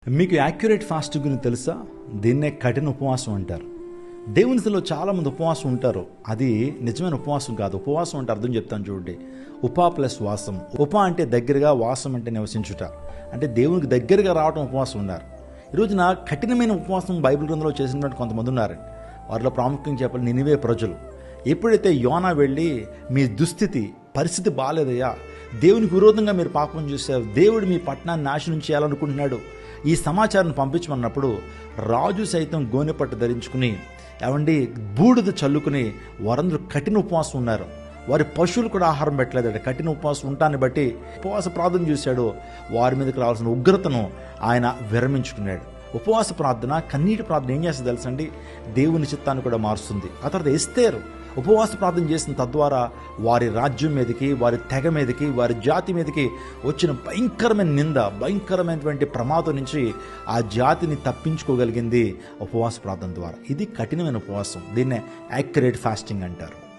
మీకు accurate fasting గురించి తెలుసా? దీన్నే కఠిన ఉపవాసం అంటారు. దేవునిలో చాలామంది ఉపవాసం ఉంటారు. అది నిజమైన ఉపవాసం కాదు. ఉపవాసం అంటే అర్థం చెప్తాను చూడండి. ఉపా ప్లస్ వాసం. ఉప అంటే దగ్గరగా, వాసం అంటే నివసించుట. అంటే దేవునికి దగ్గరగా రావడం ఉపవాసం ఉన్నారు. ఈరోజున కఠినమైన ఉపవాసం బైబిల్ గ్రంథంలో చేసినటువంటి కొంతమంది ఉన్నారు. వారిలో ప్రాముఖ్యంగా చెప్పాలి నినివే ప్రజలు. ఎప్పుడైతే యోనా వెళ్ళి మీ పరిస్థితి బాగాలేదయ్యా, దేవునికి విరోధంగా మీరు పాపం చేశారు, దేవుడు మీ పట్టణాన్ని నాశనం చేయాలనుకుంటున్నాడు, ఈ సమాచారం పంపించమన్నప్పుడు రాజు సైతం గోనెపట్టు ధరించుకుని బూడిద చల్లుకుని వారందరూ కఠిన ఉపవాసం ఉన్నారు. వారి పశువులు కూడా ఆహారం పెట్టలేదట. కఠిన ఉపవాసం ఉంటాన్ని బట్టి ఉపవాస ప్రార్థన చేశాడు. వారి మీదకి రావాల్సిన ఉగ్రతను ఆయన విరమించుకున్నాడు. ఉపవాస ప్రార్థన, కన్నీటి ప్రార్థన ఏం చేస్తుంది తెలుసండి? దేవుని చిత్తాన్ని కూడా మారుస్తుంది. ఆ తర్వాత ఎస్తేరు ఉపవాస ప్రార్థన చేసిన తద్వారా వారి రాజ్యం మీదకి, వారి తెగ మీదకి, వారి జాతి మీదకి వచ్చిన భయంకరమైన నింద, భయంకరమైనటువంటి ప్రమాదం నుంచి ఆ జాతిని తప్పించుకోగలిగింది ఉపవాస ప్రార్థన ద్వారా. ఇది కఠినమైన ఉపవాసం. దీన్నే యాక్యురేట్ ఫాస్టింగ్ అంటారు.